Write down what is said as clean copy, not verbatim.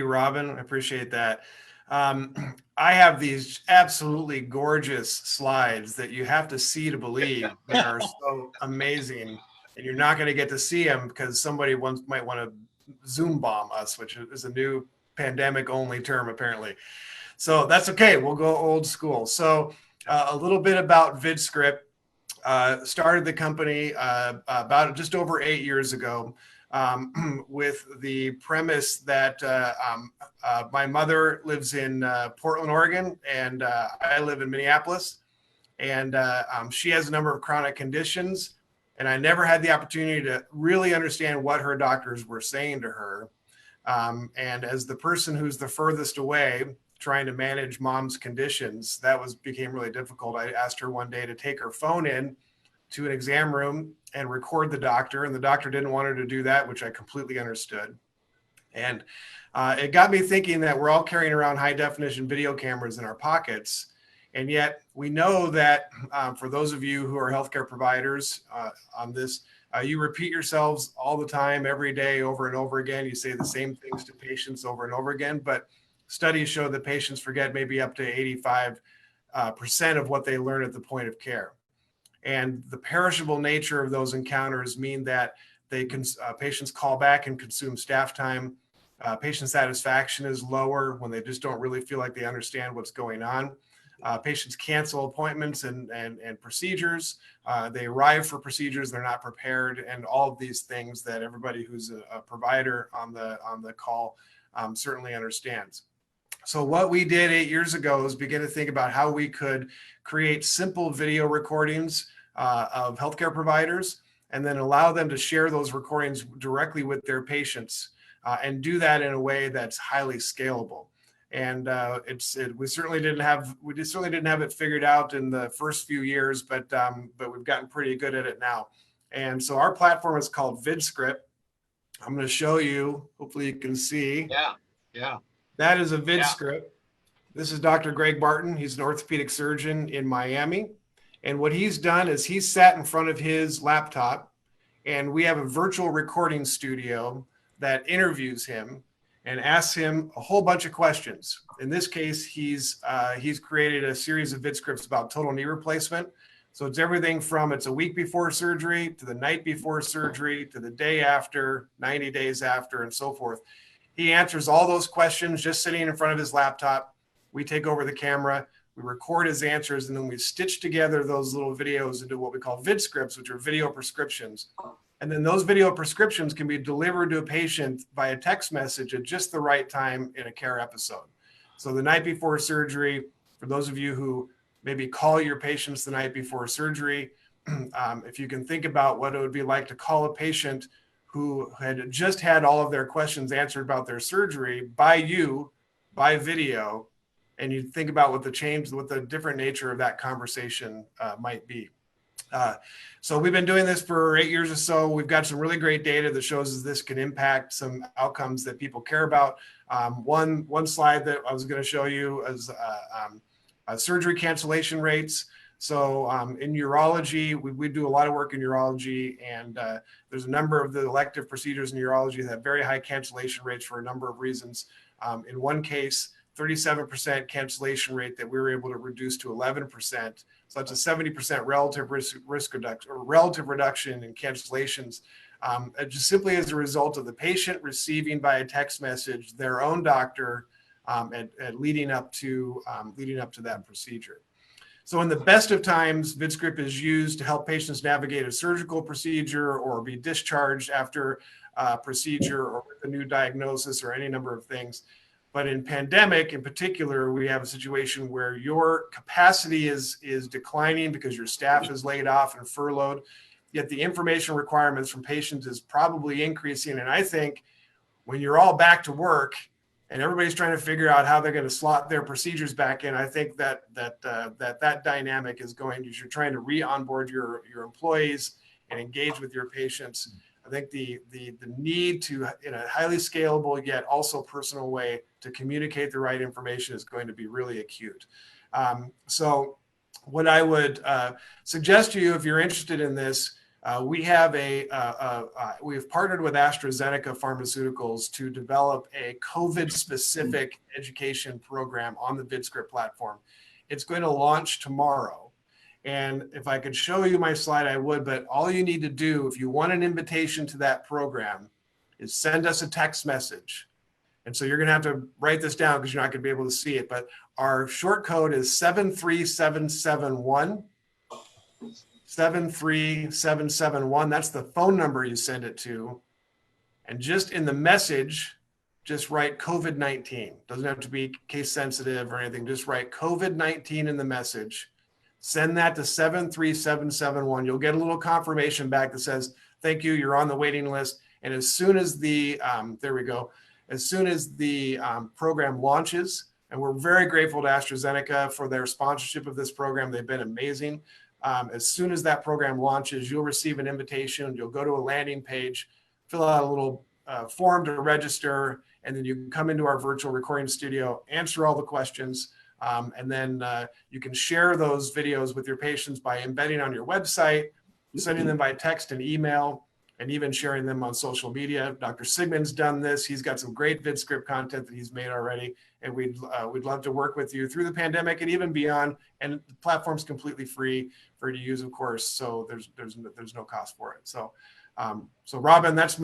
Robin. I appreciate that. Um, I have these absolutely gorgeous slides that you have to see to believe. They are so amazing, and you're not going to get to see them because somebody might want to Zoom bomb us, which is a new pandemic only term apparently. So that's okay. We'll go old school. So a little bit about Vid Script. Started the company about just over 8 years ago with the premise that my mother lives in Portland, Oregon, and I live in Minneapolis. And she has a number of chronic conditions. And I never had the opportunity to really understand what her doctors were saying to her. And as the person who's the furthest away, trying to manage mom's conditions, became really difficult. I asked her one day to take her phone in to an exam room and record the doctor, and the doctor didn't want her to do that, which I completely understood. And it got me thinking that we're all carrying around high definition video cameras in our pockets. And yet we know that for those of you who are healthcare providers on this, you repeat yourselves all the time, every day, over and over again. You say the same things to patients over and over again, but studies show that patients forget maybe up to 85% of what they learn at the point of care. And the perishable nature of those encounters mean that patients call back and consume staff time. Patient satisfaction is lower when they just don't really feel like they understand what's going on. Patients cancel appointments and procedures. They arrive for procedures, they're not prepared, and all of these things that everybody who's a provider on the call certainly understands. So what we did 8 years ago is begin to think about how we could create simple video recordings of healthcare providers and then allow them to share those recordings directly with their patients and do that in a way that's highly scalable. And we certainly didn't have it figured out in the first few years, but we've gotten pretty good at it now. And so our platform is called Vid Script. I'm going to show you. Hopefully you can see. Yeah. That is a Vid Script. This is Dr. Greg Barton. He's an orthopedic surgeon in Miami. And what he's done is he's sat in front of his laptop, and we have a virtual recording studio that interviews him and asks him a whole bunch of questions. In this case, he's created a series of Vid Scripts about total knee replacement. So it's everything from it's a week before surgery to the night before surgery to the day after, 90 days after, and so forth. He answers all those questions just sitting in front of his laptop. We take over the camera, we record his answers, and then we stitch together those little videos into what we call Vid Scripts, which are video prescriptions. And then those video prescriptions can be delivered to a patient via text message at just the right time in a care episode. So the night before surgery, for those of you who maybe call your patients the night before surgery, if you can think about what it would be like to call a patient who had just had all of their questions answered about their surgery by video, and you think about what the different nature of that conversation might be. So we've been doing this for 8 years or so. We've got some really great data that shows this can impact some outcomes that people care about. One slide that I was going to show you is surgery cancellation rates. So in urology, we do a lot of work in urology, and there's a number of the elective procedures in urology that have very high cancellation rates for a number of reasons. In one case, 37% cancellation rate that we were able to reduce to 11%. So that's a 70% relative risk reduction, or relative reduction in cancellations, just simply as a result of the patient receiving by a text message their own doctor and leading up to that procedure. So in the best of times, Vid Script is used to help patients navigate a surgical procedure or be discharged after a procedure or with a new diagnosis or any number of things. But in pandemic in particular, we have a situation where your capacity is declining because your staff is laid off and furloughed, yet the information requirements from patients is probably increasing. And I think when you're all back to work and everybody's trying to figure out how they're going to slot their procedures back in, I think that dynamic is you're trying to re-onboard your employees and engage with your patients. I think the need to, in a highly scalable yet also personal way, to communicate the right information is going to be really acute. So what I would suggest to you, if you're interested in this, We have we've partnered with AstraZeneca Pharmaceuticals to develop a COVID-specific education program on the Vid Script platform. It's going to launch tomorrow. And if I could show you my slide, I would, but all you need to do, if you want an invitation to that program, is send us a text message. And so you're going to have to write this down because you're not going to be able to see it. But our short code is 73771. 73771. That's the phone number you send it to. And just in the message, just write COVID-19. Doesn't have to be case sensitive or anything. Just write COVID-19 in the message. Send that to 73771. You'll get a little confirmation back that says, thank you, you're on the waiting list. And as soon as the, there we go. As soon as the program launches, and we're very grateful to AstraZeneca for their sponsorship of this program. They've been amazing. As soon as that program launches, you'll receive an invitation. You'll go to a landing page, fill out a little form to register, and then you can come into our virtual recording studio, answer all the questions, and then you can share those videos with your patients by embedding on your website, sending them by text and email, and even sharing them on social media. Dr. Sigmund's done this. He's got some great Vid Script content that he's made already, and we'd love to work with you through the pandemic and even beyond. And the platform's completely free for you to use, of course. So there's no cost for it. So, so Robin, that's